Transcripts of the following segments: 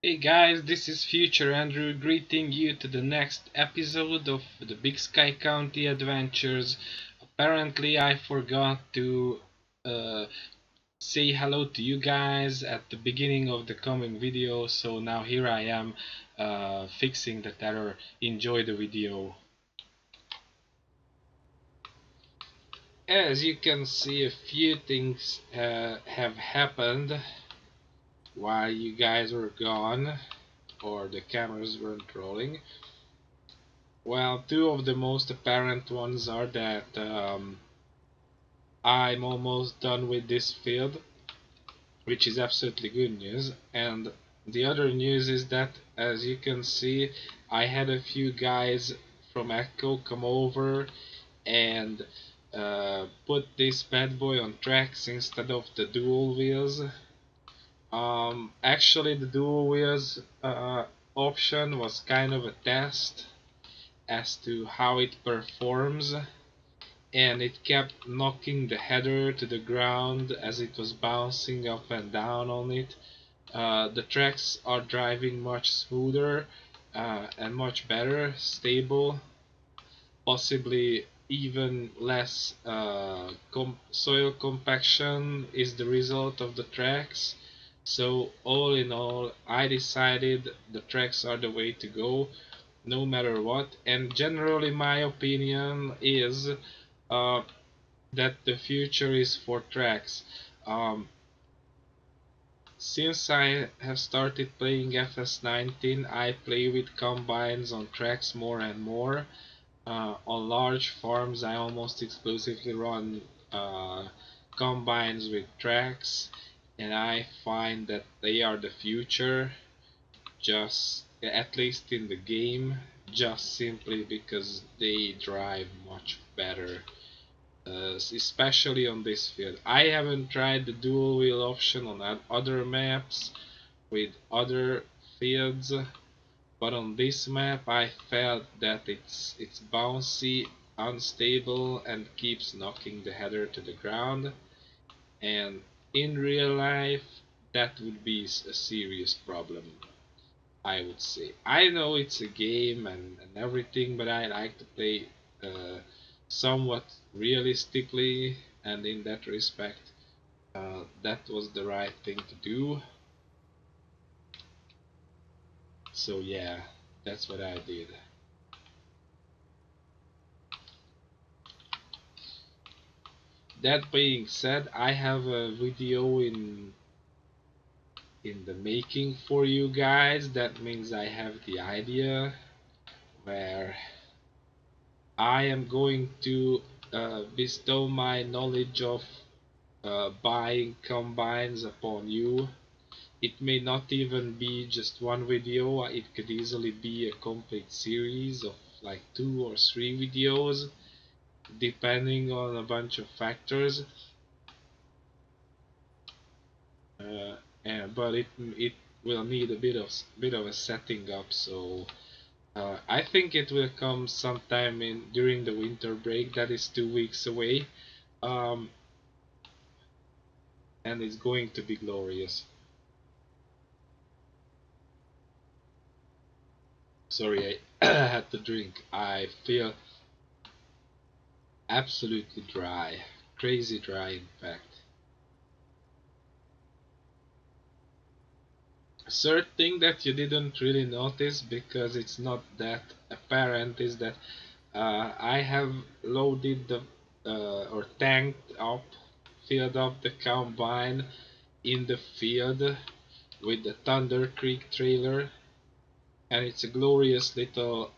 Hey guys, this is Future Andrew greeting you to the next episode of the Big Sky County Adventures. Apparently, I forgot to uh, say hello to you guys at the beginning of the coming video, so now here I am fixing that error. Enjoy the video. As you can see, a few things have happened while you guys were gone or the cameras weren't rolling. Well, two of the most apparent ones are that I'm almost done with this field, which is absolutely good news. And the other news is that, as you can see, I had a few guys from Echo come over and put this bad boy on tracks instead of the dual wheels. Actually, the dual wheels option was kind of a test as to how it performs, and it kept knocking the header to the ground as it was bouncing up and down on it. The tracks are driving much smoother and much better, stable, possibly even less soil compaction is the result of the tracks. So all in all, I decided the tracks are the way to go no matter what, and generally my opinion is uh, that the future is for tracks. Um, since I have started playing FS19, I play with combines on tracks more and more. On large farms, I almost exclusively run combines with tracks, and I find that they are the future, just at least in the game, just simply because they drive much better, especially on this field. I haven't tried the dual wheel option on other maps with other fields, but on this map I felt that it's bouncy, unstable, and keeps knocking the header to the ground. And in real life, that would be a serious problem, I would say. I know it's a game and everything, but I like to play uh, somewhat realistically, and in that respect, that was the right thing to do. So yeah, that's what I did. That being said, I have a video in the making for you guys. That means I have the idea where I am going to bestow my knowledge of buying combines upon you. It may not even be just one video, it could easily be a complete series of like 2 or 3 videos, depending on a bunch of factors. Uh, but it will need a bit of a setting up, so I think it will come sometime in during the winter break. That is 2 weeks away, um, and it's going to be glorious. Sorry, I had to drink. I feel absolutely dry, crazy dry in fact. A third thing that you didn't really notice because it's not that apparent is that I have loaded the or tanked up, filled up the combine in the field with the Thunder Creek trailer, and it's a glorious little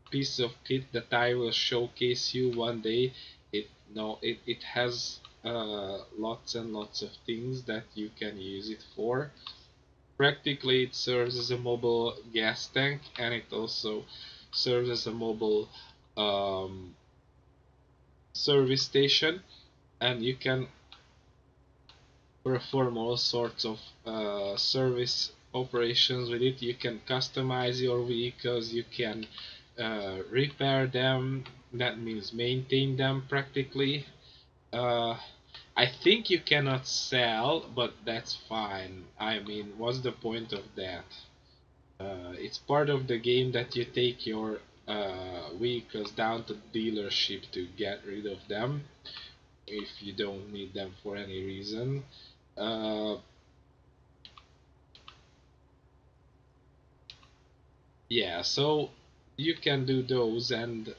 piece of kit that I will showcase you one day. It no, it has lots and lots of things that you can use it for. Practically, it serves as a mobile gas tank, and it also serves as a mobile um, service station, and you can perform all sorts of service operations with it. You can customize your vehicles, you can repair them, that means maintain them practically. Uh, I think you cannot sell, but that's fine. I mean, what's the point of that? It's part of the game that you take your vehicles down to the dealership to get rid of them if you don't need them for any reason. Uh, yeah, so you can do those, and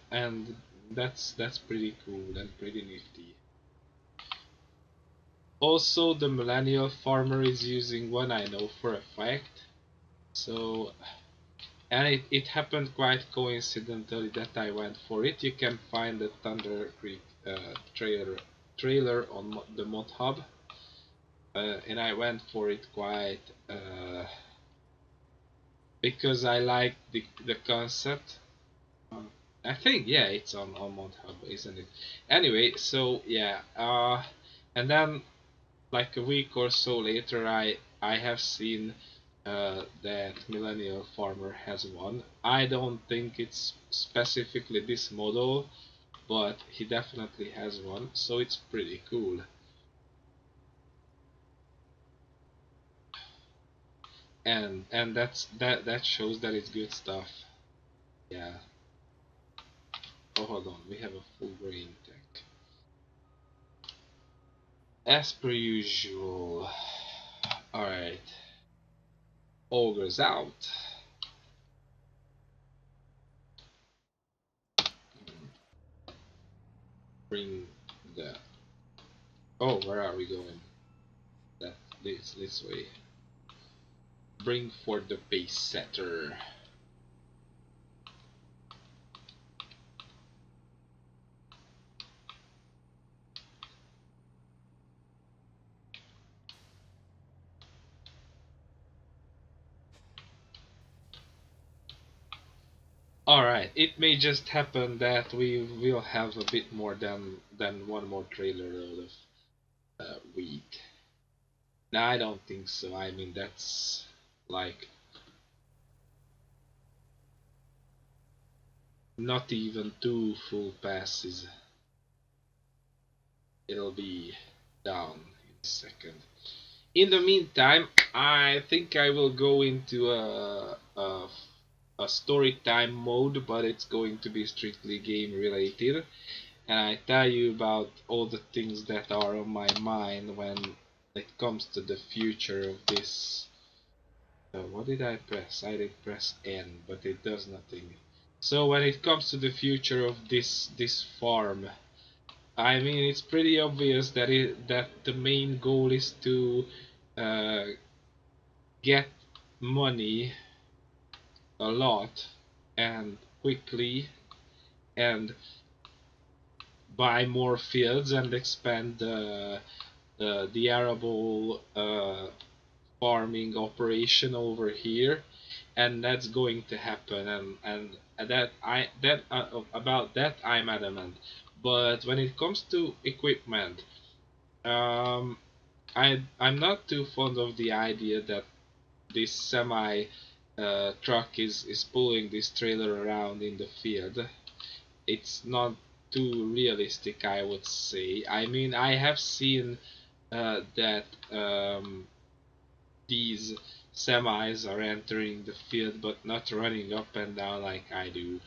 that's pretty cool and pretty nifty. Also, the millennial farmer is using one I know for a fact. So, and it happened quite coincidentally that I went for it. You can find the Thunder Creek trailer on the mod hub, and I went for it quite because I like the concept. Um, I think yeah, it's on mod hub, isn't it? Anyway, so yeah, and then like a week or so later, I have seen that Millennial Farmer has one. I don't think it's specifically this model, but he definitely has one, so it's pretty cool. And that shows that it's good stuff. Yeah. Oh, hold on, we have a full grain tank. As per usual. All right. Ogres out. Bring the. Oh, where are we going? That this way. Bring for the base setter. Alright, it may just happen that we will have a bit more than one more trailer load of wheat. No, I don't think so. I mean, that's like not even two full passes. It'll be down in a second. In the meantime, I think I will go into a story time mode, but it's going to be strictly game related. And I tell you about all the things that are on my mind when it comes to the future of this. What did I press? I did press N, but it does nothing. So when it comes to the future of this farm, I mean it's pretty obvious that the main goal is to uh, get money a lot and quickly and buy more fields and expand the arable farming operation over here, and that's going to happen. And that about that I'm adamant. But when it comes to equipment, um, I'm not too fond of the idea that this semi truck is pulling this trailer around in the field. It's not too realistic, I would say. I mean, I have seen that these semis are entering the field but not running up and down like I do.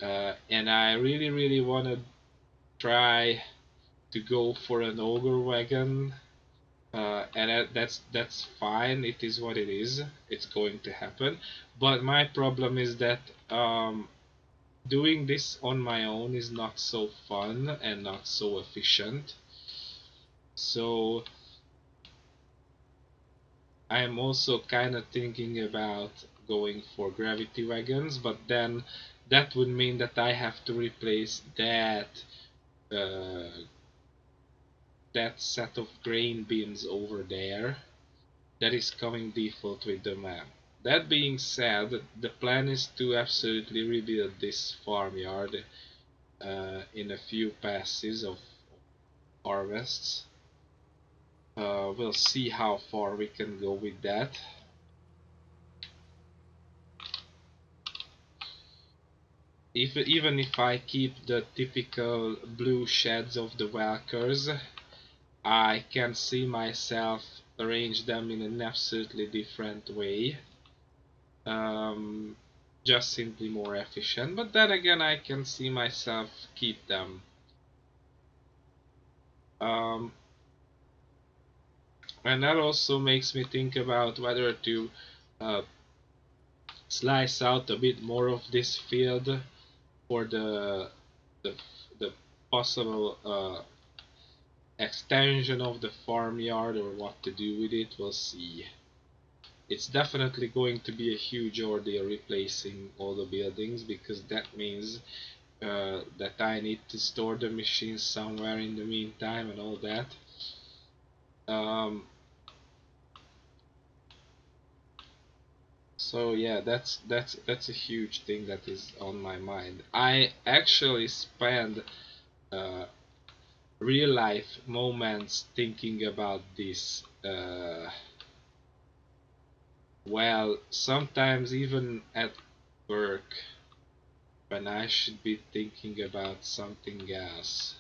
And I really want to try to go for an ogre wagon. And that's fine. It is what it is. It's going to happen. But my problem is that doing this on my own is not so fun and not so efficient. So I'm also kind of thinking about going for gravity wagons, but then that would mean that I have to replace uh, that set of grain bins over there that is coming default with the map. That being said, the plan is to absolutely rebuild this farmyard in a few passes of harvests. We'll see how far we can go with that. Even if I keep the typical blue sheds of the Welkers, I can see myself arrange them in an absolutely different way. Um, just simply more efficient. But then again, I can see myself keep them. Um, and that also makes me think about whether to uh, slice out a bit more of this field for the, the possible extension of the farmyard, or what to do with it. We'll see. It's definitely going to be a huge ordeal replacing all the buildings, because that means that I need to store the machines somewhere in the meantime and all that. Um, so yeah, that's a huge thing that is on my mind. I actually spend uh, real life moments thinking about this. Well, sometimes even at work, when I should be thinking about something else.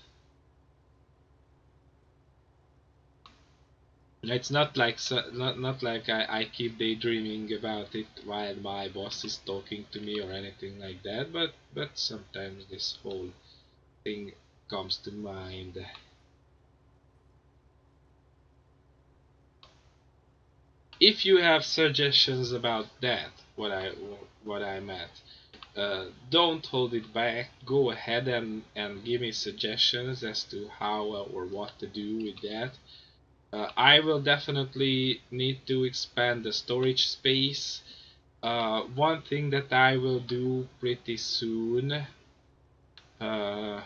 It's not like not like I keep daydreaming about it while my boss is talking to me or anything like that, but sometimes this whole thing comes to mind. If you have suggestions about that, what I meant, don't hold it back. Go ahead and give me suggestions as to how or what to do with that. I will definitely need to expand the storage space. One thing that I will do pretty soon, uh,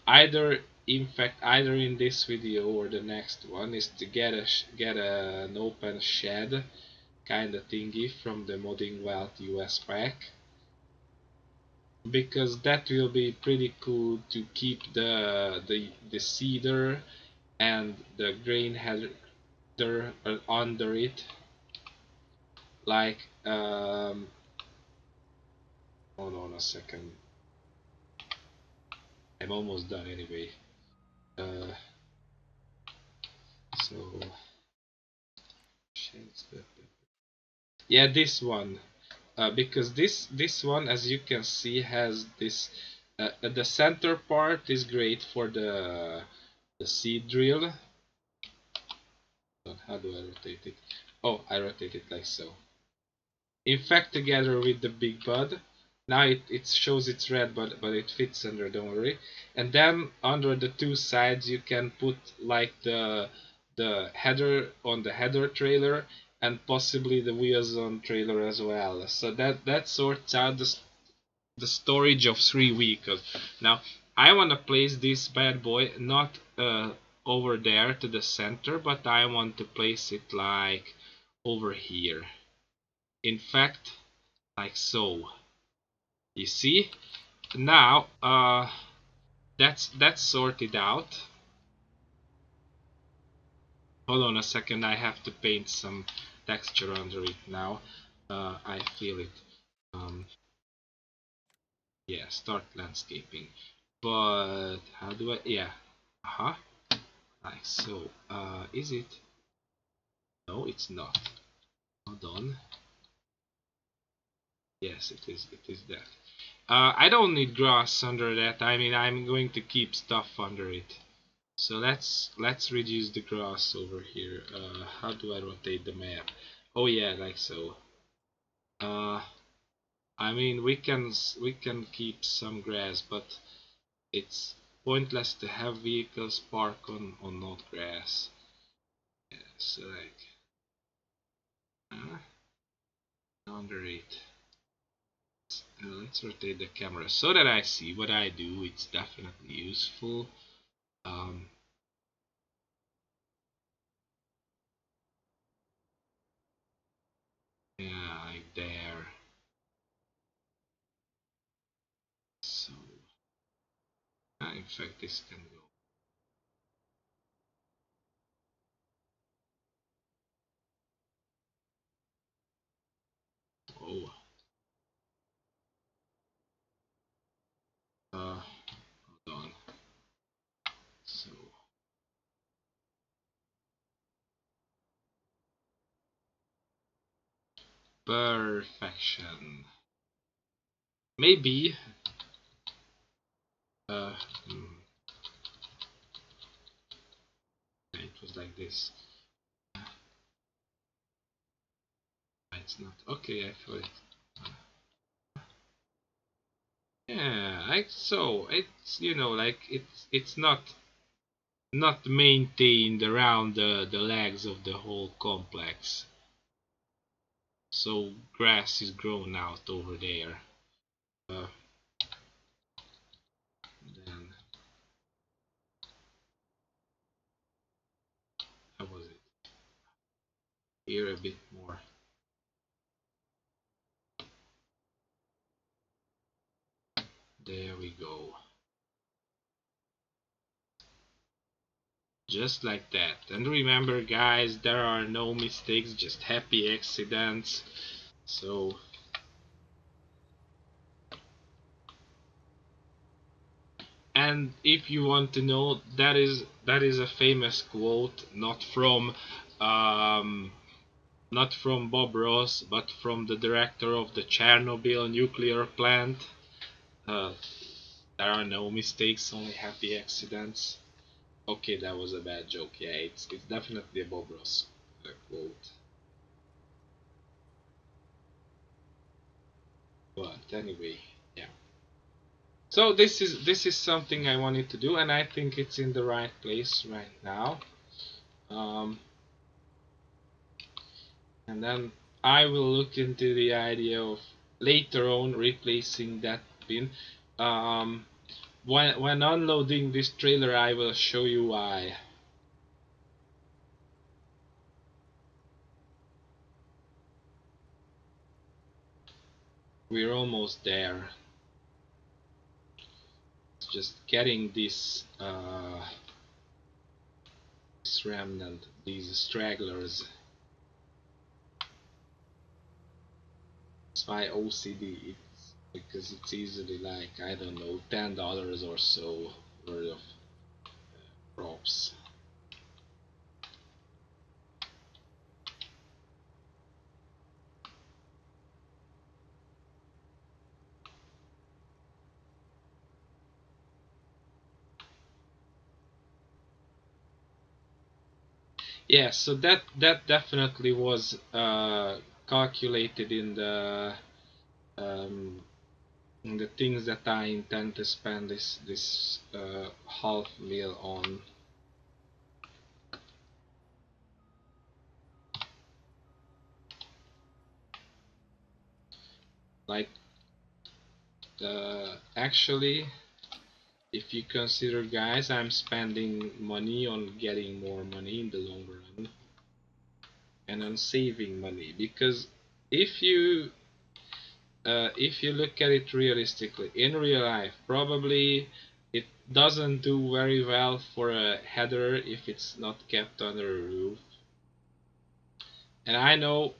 either in this video or the next one, is to get an open shed kind of thingy from the Modding Wealth US pack, because that will be pretty cool to keep the cedar and the grain header under it. Like, hold on a second. I'm almost done anyway. Uh, so, yeah, this one. Because this one, as you can see, has this. The center part is great for the seed drill. How do I rotate it? Oh, I rotate it like so. In fact, together with the big bud, now it shows it's red, but it fits under, don't worry. And then under the two sides you can put like the header on the header trailer, and possibly the wheels on trailer as well. So that sorts out the storage of 3 vehicles. Now I want to place this bad boy not over there to the center, but I want to place it like over here. In fact, like so. You see? Now, that's sorted out. Hold on a second, I have to paint some texture under it now. I feel it. Um, yeah, start landscaping. But how do I? Yeah. Uh-huh. Like so. Is it? No, it's not. Hold on. Yes, it is. It is that. I don't need grass under that. I mean, I'm going to keep stuff under it. So let's reduce the grass over here. How do I rotate the map? Oh yeah, like so. Uh, I mean we can keep some grass, but it's pointless to have vehicles park on not grass. Yeah, so like under it. Let's rotate the camera so that I see what I do. It's definitely useful. Um, yeah, like there. So in fact this can go. Oh. Hold on. So Perfection. Maybe. Uh, hmm, it was like this. It's not okay. I thought it. Yeah, so it's like it's not maintained around the legs of the whole complex. So grass is grown out over there. Uh, then how was it? Here a bit more. There we go. Just like that. And remember guys, there are no mistakes, just happy accidents. So and if you want to know, that is a famous quote, um, not from Bob Ross, but from the director of the Chernobyl nuclear plant. Uh, there are no mistakes, only happy accidents. Okay, that was a bad joke. Yeah, it's definitely a Bob Ross quote. But anyway, yeah. So this is something I wanted to do, and I think it's in the right place right now. Um, and then I will look into the idea of later on replacing that pin. Um, when unloading this trailer, I will show you why. We're almost there. It's just getting this remnant, these stragglers. It's my OCD. It's because it's easily like I don't know $10 or so worth of props. Yeah, so that definitely was calculated um, in the things that I intend to spend this half mil on. Like actually, if you consider guys, I'm spending money on getting more money in the long run and on saving money because if you if you look at it realistically, in real life, probably it doesn't do very well for a header if it's not kept under a roof. And I know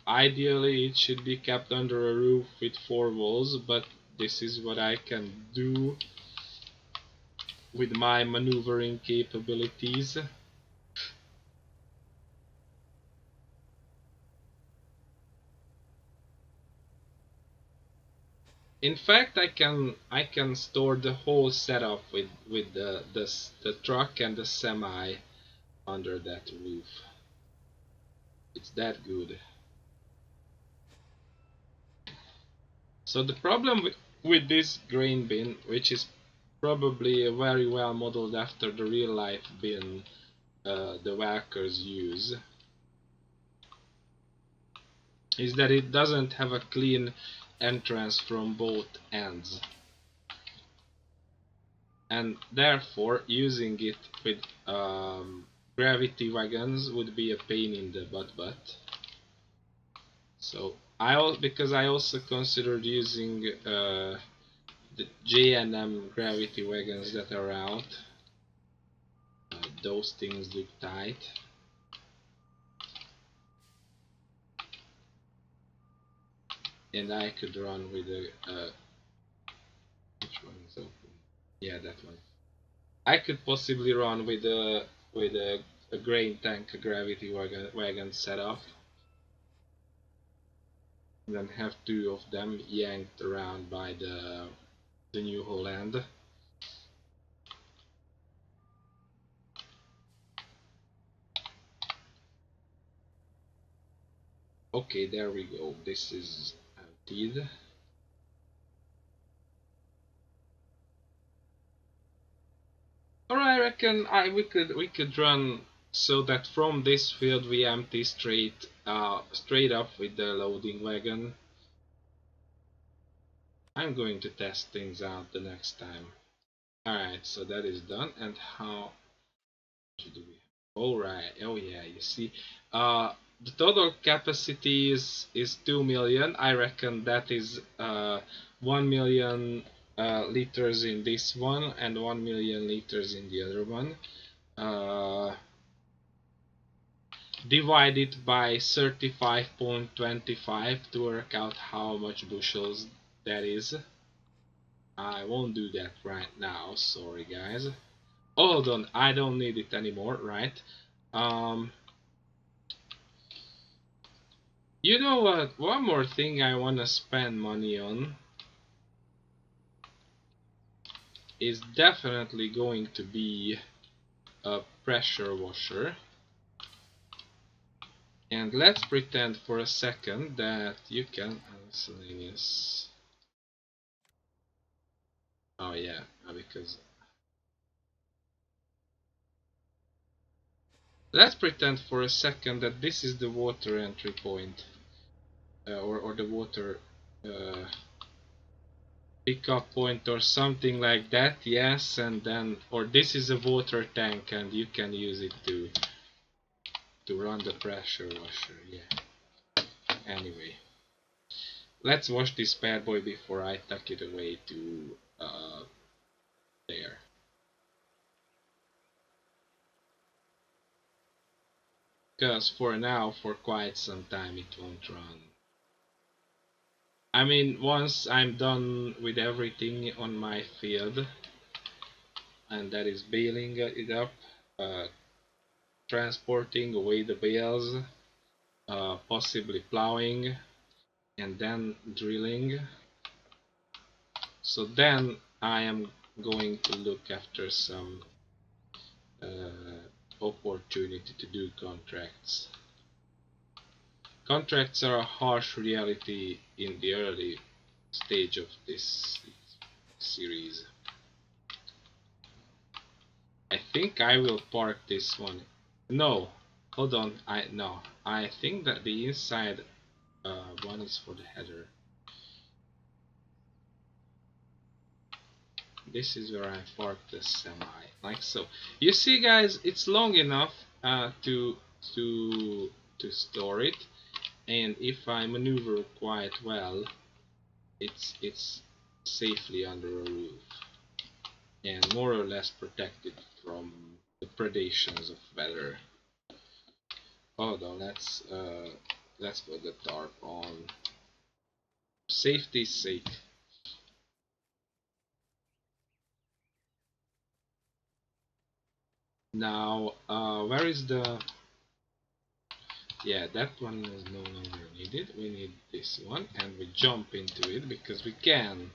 ideally it should be kept under a roof with four walls, but this is what I can do with my maneuvering capabilities. In fact, I can store the whole setup with the truck and the semi under that roof. It's that good. So the problem with this grain bin, which is probably very well modeled after the real life bin the Welkers use, is that it doesn't have a clean entrance from both ends. And therefore using it with gravity wagons would be a pain in the butt. So because I also considered using the J&M gravity wagons that are out. Those things look tight. And I could run with a which one is open? Yeah, that one. I could possibly run with a grain tank, a gravity wagon setup. then have two of them yanked around by the New Holland. Okay, there we go. This is emptied. Or I reckon we could run so that from this field we empty straight up with the loading wagon. I'm going to test things out the next time. Alright, so that is done. And how do we have? Alright, oh yeah, you see. The total capacity is 2 million. I reckon that is 1 million liters in this one and 1 million liters in the other one. Divide it by 35.25 to work out how much bushels that is. I won't do that right now, sorry guys. Oh, hold on, I don't need it anymore, right? You know what? One more thing I wanna spend money on is definitely going to be a pressure washer. And let's pretend for a second that you can miscellaneous. Oh yeah, because let's pretend for a second that this is the water entry point, or the water pickup point or something like that. Yes, and then or this is a water tank and you can use it to run the pressure washer. Yeah. Anyway, let's wash this bad boy before I tuck it away to there. Because for now, for quite some time, it won't run. I mean, once I'm done with everything on my field, and that is baling it up, uh, transporting away the bales, possibly plowing, and then drilling. So then I am going to look after some opportunity to do contracts. Contracts are a harsh reality in the early stage of this series. I think I will park this one. No, hold on. I think that the inside one is for the header. This is where I parked the semi, like so. You see, guys, it's long enough to store it, and if I maneuver quite well, it's safely under a roof and more or less protected from the predations of weather. Hold on, let's put the tarp on. Safety's sake. Now, where is the... Yeah, that one is no longer needed. We need this one, and we jump into it because we can.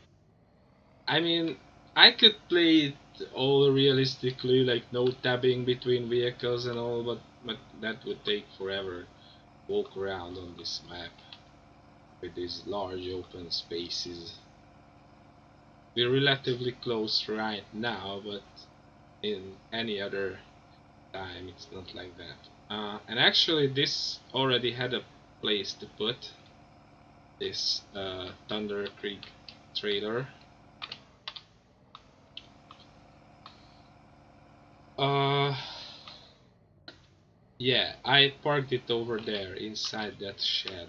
I mean, I could play it all realistically, like no tabbing between vehicles and all, but that would take forever. Walk around on this map with these large open spaces. We're relatively close right now, but in any other time it's not like that. And actually this already had a place to put this Thunder Creek trailer. Yeah, I parked it over there inside that shed.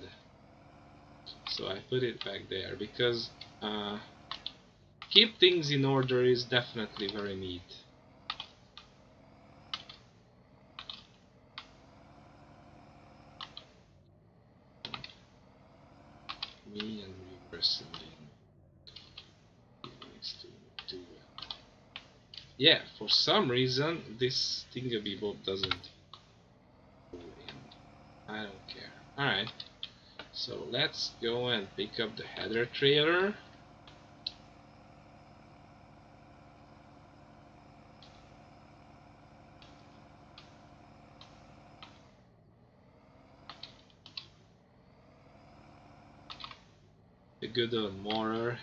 So I put it back there because keep things in order is definitely very neat. Me and reverse to yeah, for some reason this thingamybob doesn't go in. I don't care. Alright. So let's go and pick up the header trailer. The good old motor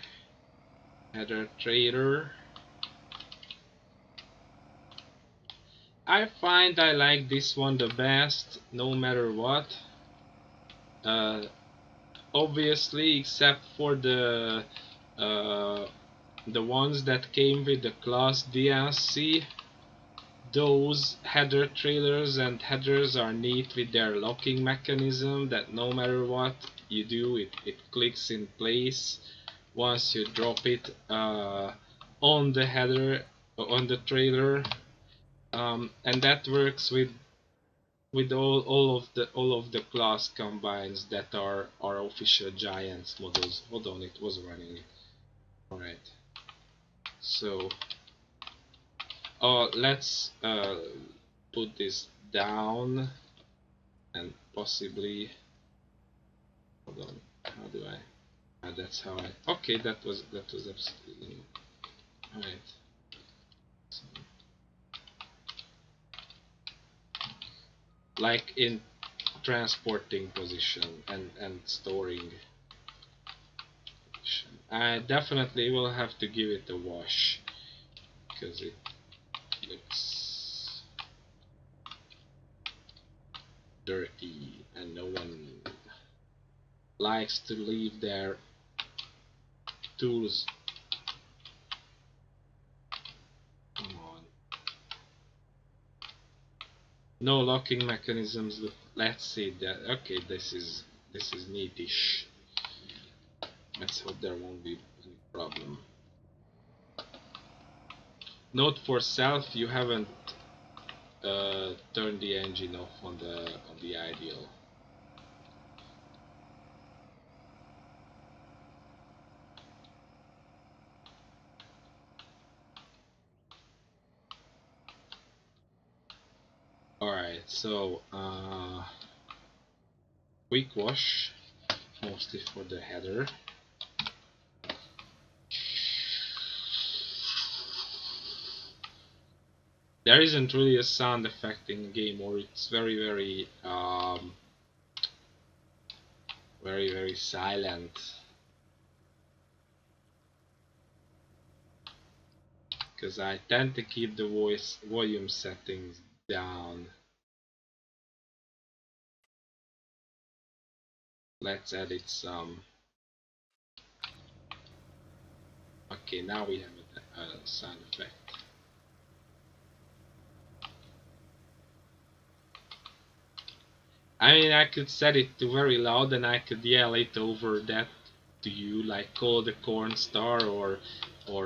header trailer. I find I like this one the best, no matter what. Uh, Obviously, except for the ones that came with the class DLC. Those header trailers and headers are neat with their locking mechanism that no matter what you do, it clicks in place once you drop it on the header, on the trailer, and that works with all of the class combines that are official Giants models. Hold on, it was running. Alright, so let's put this down and possibly, hold on, how do I, that's how I, okay, that was absolutely, alright, so, like in transporting position and storing position. I definitely will have to give it a wash because it looks dirty and no one likes to leave their tools. Come on. No locking mechanisms. Let's see that. Okay, this is neatish. Let's hope there won't be any problem. Note for self: you haven't turned the engine off on the ideal. Alright, so quick wash, mostly for the header. There isn't really a sound effect in the game, or it's very very silent. Because I tend to keep the volume settings down. Let's edit some. Okay, now we have a sound effect. I mean, I could set it to very loud and I could yell it over that to you, like call the corn star or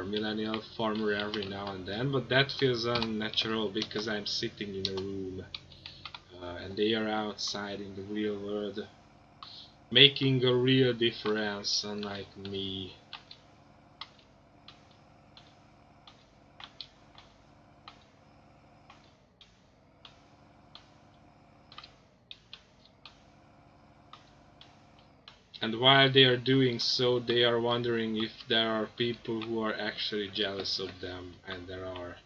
millennial farmer every now and then, but that feels unnatural because I'm sitting in a room and they are outside in the real world, making a real difference, unlike me. And while they are doing so, they are wondering if there are people who are actually jealous of them, and there are.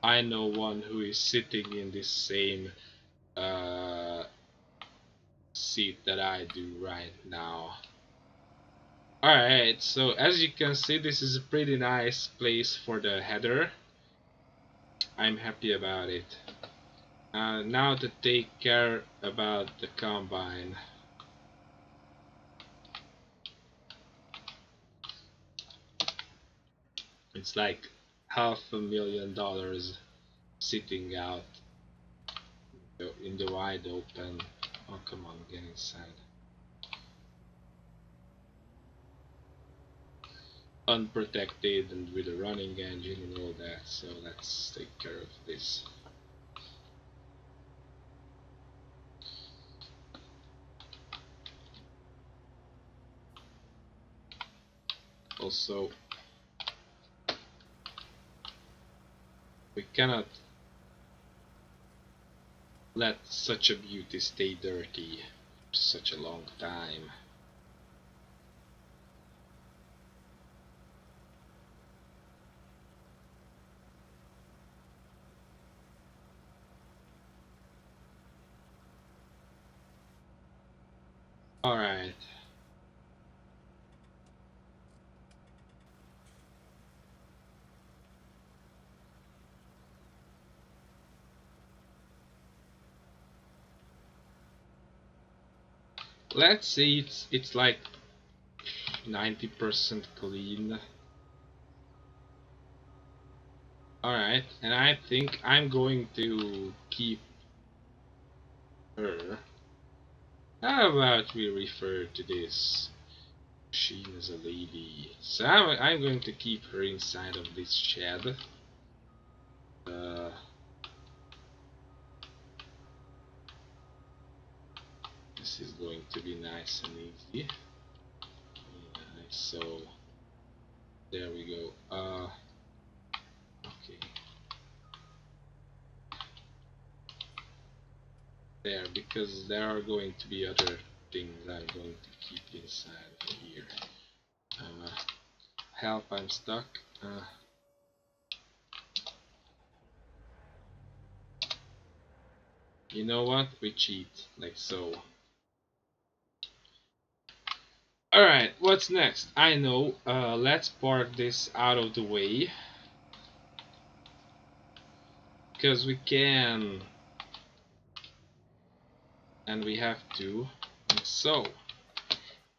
I know one who is sitting in this same seat that I do right now. Alright, so as you can see, this is a pretty nice place for the header. I'm happy about it. Now to take care about the combine. It's like $500,000 sitting out in the wide open. Oh, come on, get inside. Unprotected and with a running engine and all that, so let's take care of this. Also, we cannot let such a beauty stay dirty for such a long time. Alright. Let's say it's like 90% clean. Alright, and I think I'm going to keep her. How about we refer to this machine as a lady? So I'm going to keep her inside of this shed. Uh, this is going to be nice and easy. Nice, so there we go. Okay. There, because there are going to be other things I'm going to keep inside of here. Help, I'm stuck. You know what? We cheat, like so. Alright, what's next? I know, let's park this out of the way. Because we can. And we have to. Like so.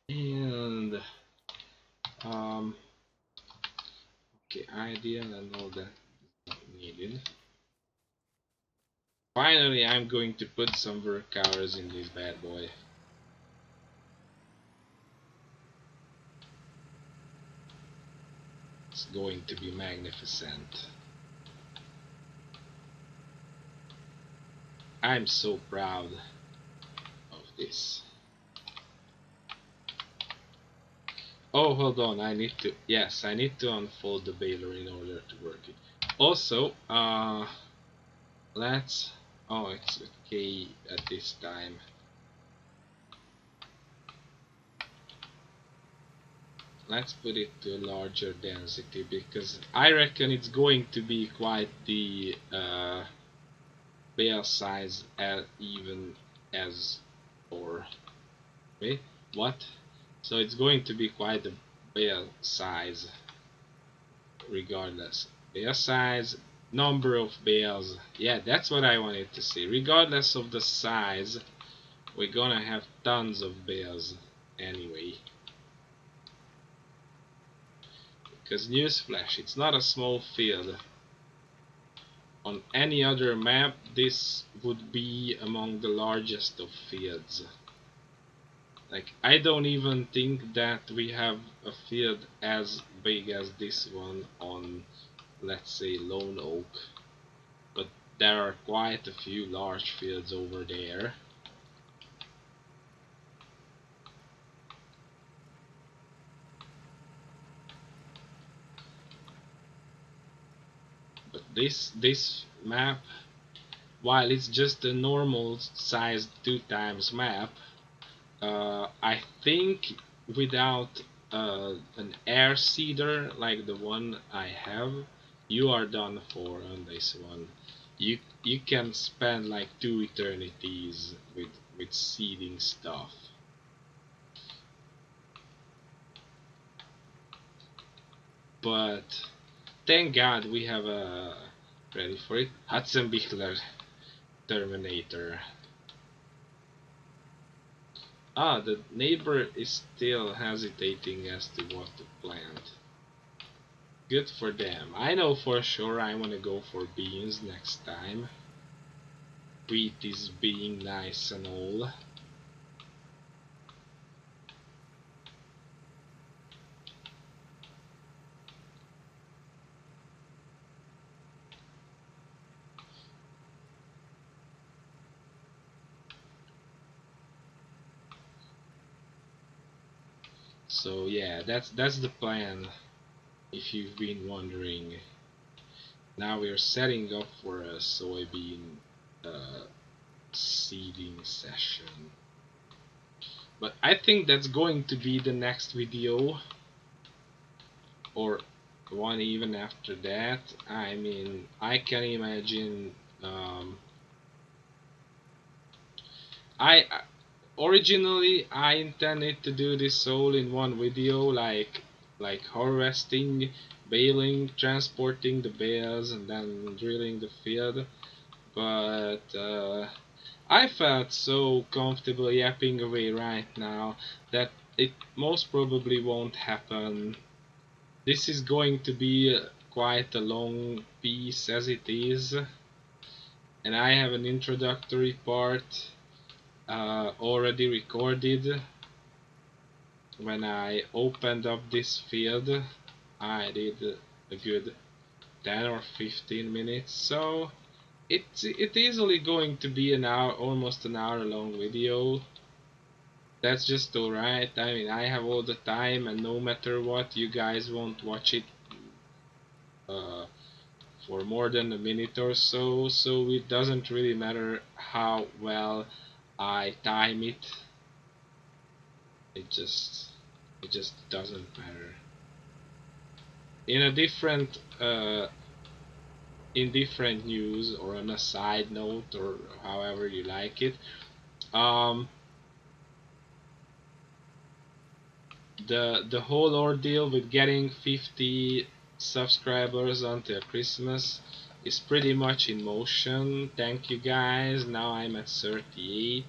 And okay, ideal and all that is not needed. Finally, I'm going to put some work hours in this bad boy. It's going to be magnificent. I'm so proud of this. Oh, hold on, I need to, yes, I need to unfold the baler in order to work it. Also, let's, oh, it's okay at this time. Let's put it to a larger density because I reckon it's going to be quite the bale size as even as, or wait, what? So it's going to be quite a bale size regardless. Bale size, number of bales, yeah, that's what I wanted to say. Regardless of the size, we're gonna have tons of bales anyway. Because newsflash, it's not a small field. On any other map, this would be among the largest of fields. Like, I don't even think that we have a field as big as this one on, let's say, Lone Oak. But there are quite a few large fields over there. But this map, while it's just a normal sized 2x map, I think without an air seeder like the one I have, you are done for on this one. You can spend like 2 eternities with seeding stuff. But thank God we have a ready for it, Hatzenbichler Terminator. Ah, the neighbor is still hesitating as to what to plant. Good for them. I know for sure I want to go for beans next time. Wheat is being nice and all. So yeah, that's the plan. If you've been wondering, now we're setting up for a soybean seeding session. But I think that's going to be the next video, or one even after that. I mean, I can imagine. I Originally I intended to do this all in one video, like harvesting, baling, transporting the bales, and then drilling the field. But I felt so comfortable yapping away right now that it most probably won't happen. This is going to be quite a long piece as it is, and I have an introductory part already recorded. When I opened up this field, I did a good 10 or 15 minutes, so it's easily going to be an hour, almost an hour long video. That's just alright. I mean, I have all the time, and no matter what, you guys won't watch it uh, for more than a minute or so, so it doesn't really matter how well I time it. It just doesn't matter. In a different in different news, or on a side note, or however you like it, um, the whole ordeal with getting 50 subscribers until Christmas is pretty much in motion. Thank you guys. Now I'm at 38.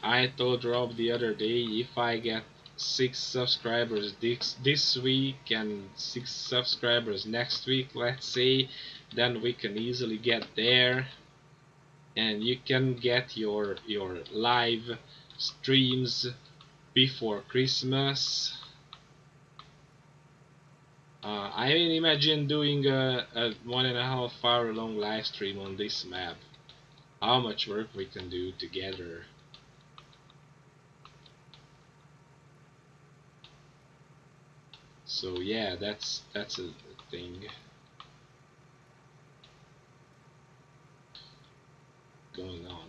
I told Rob the other day, if I get 6 subscribers this week and 6 subscribers next week, let's say, then we can easily get there, and you can get your live streams before Christmas. I mean, imagine doing a 1.5 hour long live stream on this map. How much work we can do together. So yeah, that's a thing going on.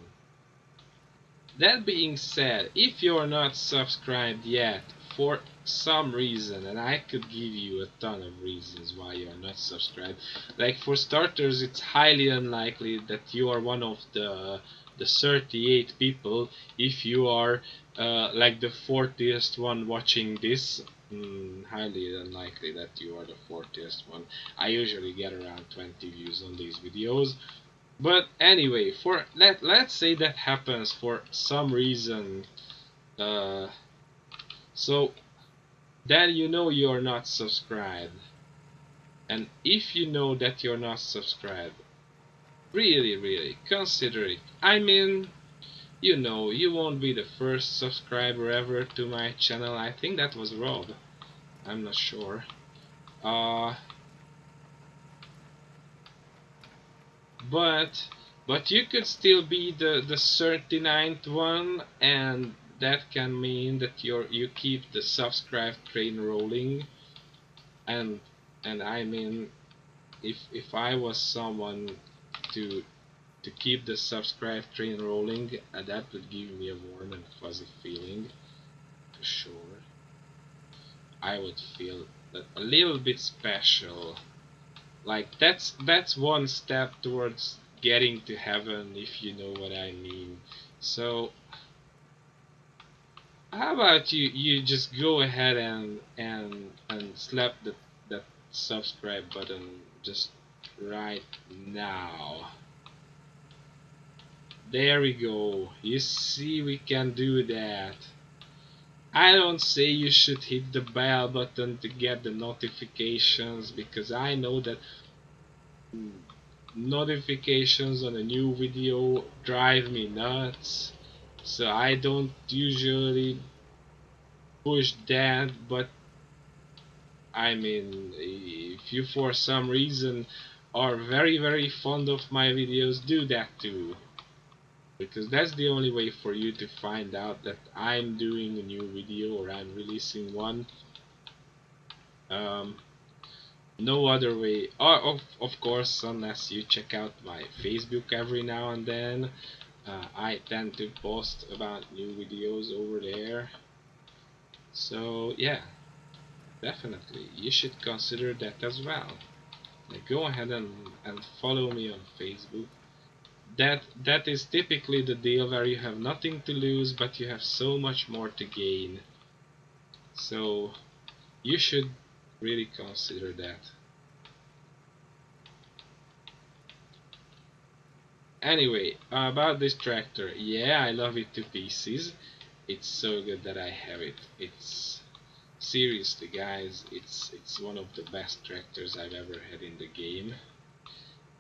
That being said, if you're not subscribed yet for some reason, and I could give you a ton of reasons why you're not subscribed, like for starters, it's highly unlikely that you are one of the 38 people. If you are like the 40th one watching this, highly unlikely that you are the 40th one. I usually get around 20 views on these videos. But anyway, for let's say that happens for some reason, uh, so then you know you're not subscribed. And if you know that you're not subscribed, really consider it. I mean, you know, you won't be the first subscriber ever to my channel. I think that was Rob. I'm not sure. Uh, but you could still be the 39th one, and that can mean that you keep the subscribe train rolling. and I mean, if I was someone to keep the subscribe train rolling, that would give me a warm and fuzzy feeling for sure. I would feel that a little bit special. Like that's one step towards getting to heaven, if you know what I mean. So how about you just go ahead and slap that subscribe button just right now. There we go. You see, we can do that. I don't say you should hit the bell button to get the notifications, because I know that notifications on a new video drive me nuts. So I don't usually push that, but I mean, if you for some reason are very fond of my videos, do that too. Because that's the only way for you to find out that I'm doing a new video or I'm releasing one. Um, no other way. Of course, unless you check out my Facebook every now and then. I tend to post about new videos over there. So yeah, definitely you should consider that as well. Go ahead and follow me on Facebook. That is typically the deal where you have nothing to lose but you have so much more to gain. So you should really consider that. Anyway, about this tractor, yeah, I love it to pieces. It's so good that I have it. It's seriously, guys, it's one of the best tractors I've ever had in the game.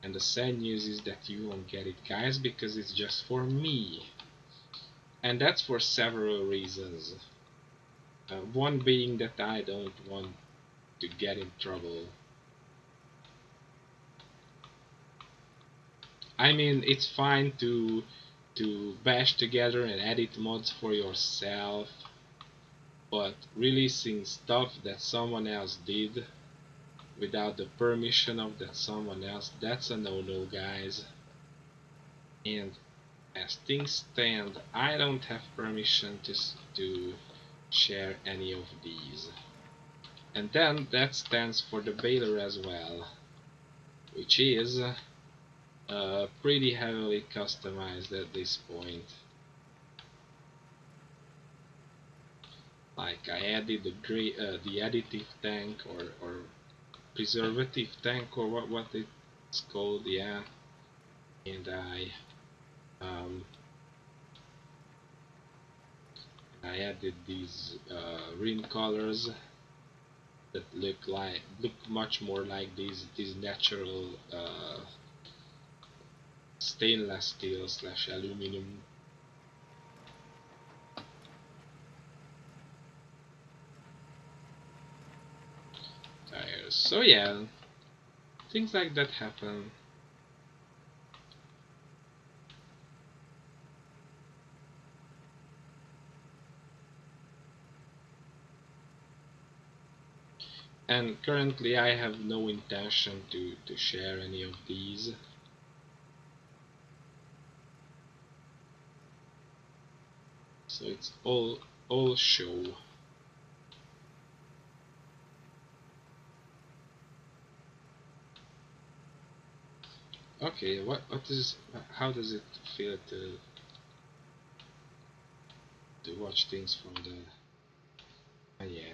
And the sad news is that you won't get it, guys, because it's just for me. And that's for several reasons. One being that I don't want to get in trouble. I mean, it's fine to bash together and edit mods for yourself, but releasing stuff that someone else did without the permission of that someone else, that's a no-no, guys. And as things stand, I don't have permission to share any of these. And then that stands for the baler as well, which is pretty heavily customized at this point. Like I added the additive tank or preservative tank or what it's called, yeah. And um, I added these rim colors that look much more like these natural stainless steel slash aluminum tires. So yeah, things like that happen. And currently I have no intention to share any of these. So it's all show. Okay, what is how does it feel to watch things from the yeah.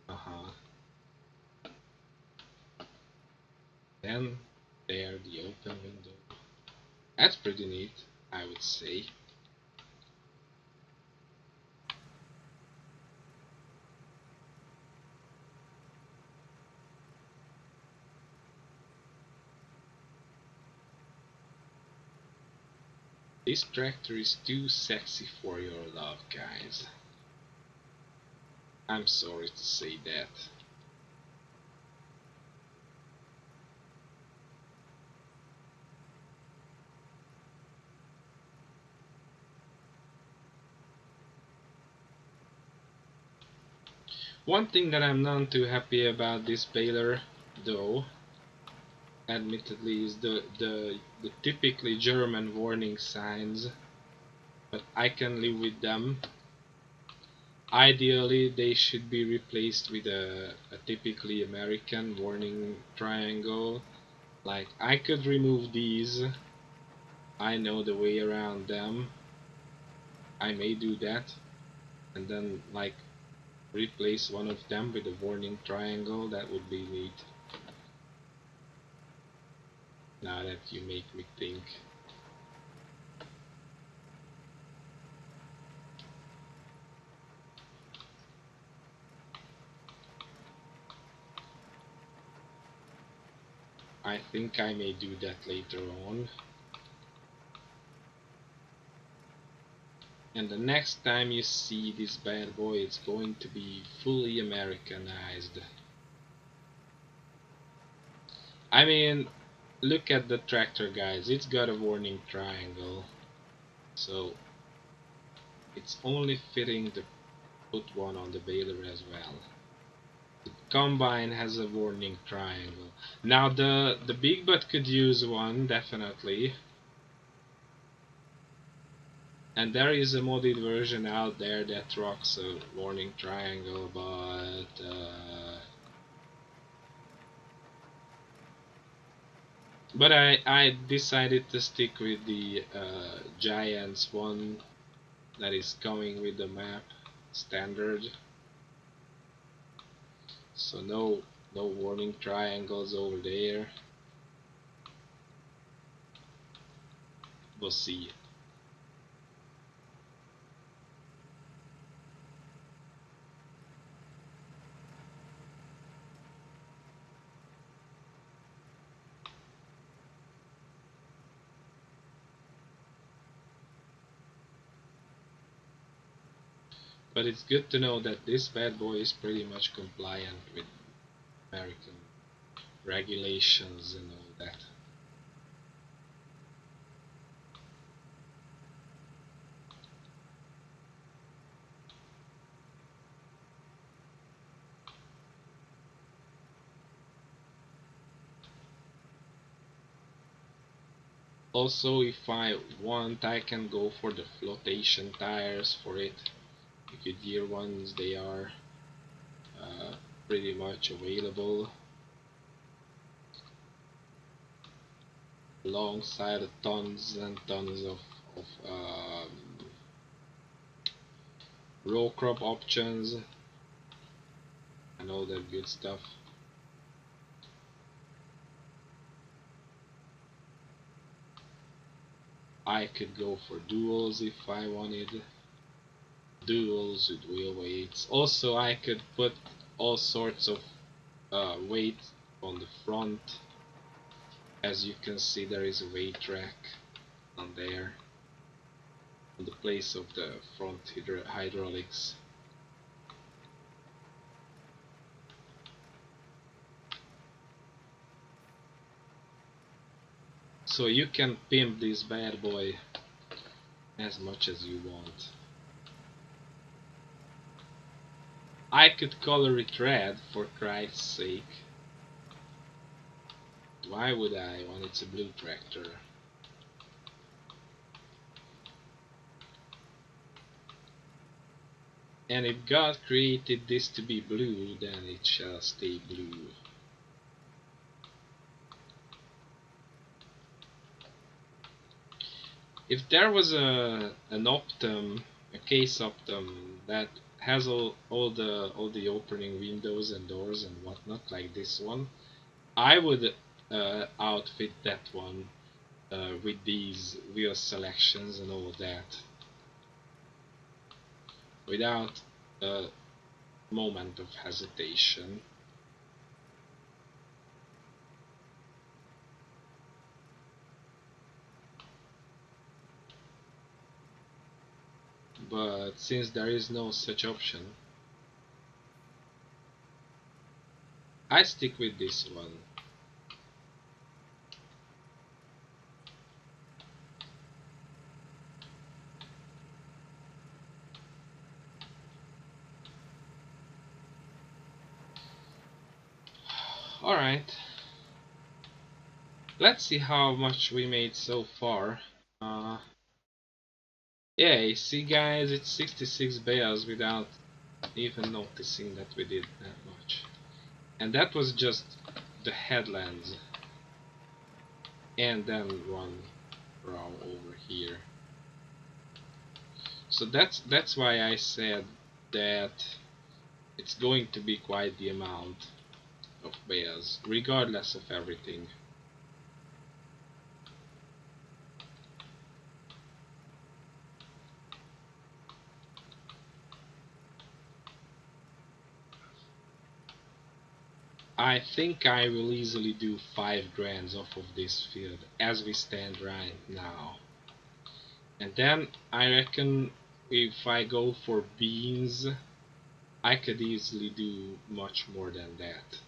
Uh-huh. Then there the open window. That's pretty neat, I would say. This tractor is too sexy for your love, guys. I'm sorry to say that. One thing that I'm none too happy about this baler, though, admittedly, is the typically German warning signs, but I can live with them. Ideally, they should be replaced with a typically American warning triangle. Like, I could remove these. I know the way around them. I may do that. And then, like, replace one of them with a warning triangle. That would be neat. Now that you make me think. I think I may do that later on. And the next time you see this bad boy, it's going to be fully Americanized. I mean, look at the tractor, guys. It's got a warning triangle. So, it's only fitting to put one on the baler as well. The combine has a warning triangle. Now the big butt could use one, definitely. And there is a modded version out there that rocks a warning triangle, but I decided to stick with the Giants one that is coming with the map standard. So no warning triangles over there. We'll see. But it's good to know that this bad boy is pretty much compliant with American regulations and all that. Also, if I want, I can go for the flotation tires for it. The Goodyear ones, they are uh, pretty much available alongside tons and tons of row crop options and all that good stuff. I could go for duals if I wanted. Duals with wheel weights. Also, I could put all sorts of weight on the front. As you can see, there is a weight rack on there, on the place of the front hydraulics. So you can pimp this bad boy as much as you want. I could color it red for Christ's sake. Why would I when it's a blue tractor? And if God created this to be blue, then it shall stay blue. If there was an Optum, a case Optum that has all the opening windows and doors and whatnot like this one, I would outfit that one with these wheel selections and all that without a moment of hesitation. But since there is no such option, I stick with this one. Alright, let's see how much we made so far. Yeah, see guys, it's 66 bears without even noticing that we did that much. And that was just the headlands. And then one row over here. So that's why I said that it's going to be quite the amount of bears, regardless of everything. I think I will easily do 5 grands off of this field as we stand right now. And then I reckon if I go for beans, I could easily do much more than that.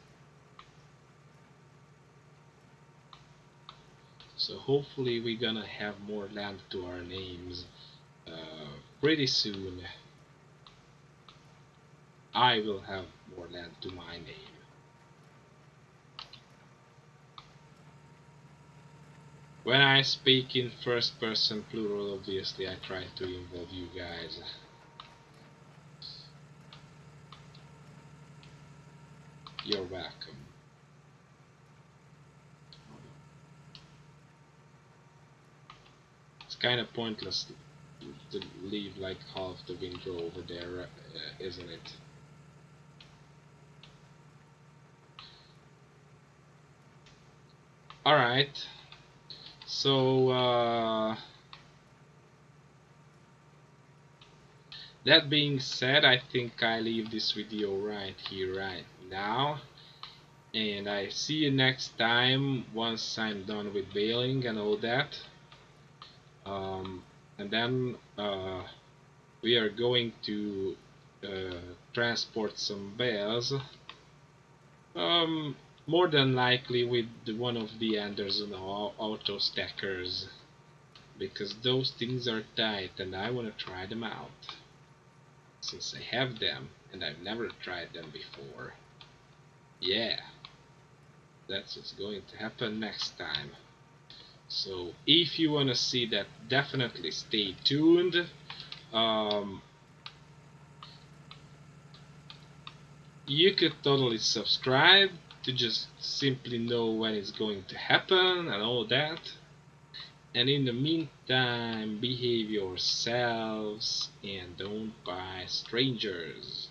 So hopefully we're gonna have more land to our names pretty soon. I will have more land to my name. When I speak in first person plural, obviously I try to involve you guys. You're welcome. It's kind of pointless to leave like half the window over there, isn't it? Alright, so that being said, I think I leave this video right here, right now. And I see you next time once I'm done with baling and all that. And then we are going to transport some bales. Um, More than likely with one of the Anderson auto stackers, because those things are tight and I want to try them out since I have them and I've never tried them before. Yeah, that's what's going to happen next time. So if you want to see that, definitely stay tuned. Um, you could totally subscribe to just simply know when it's going to happen and all that. And in the meantime, behave yourselves and don't buy strangers.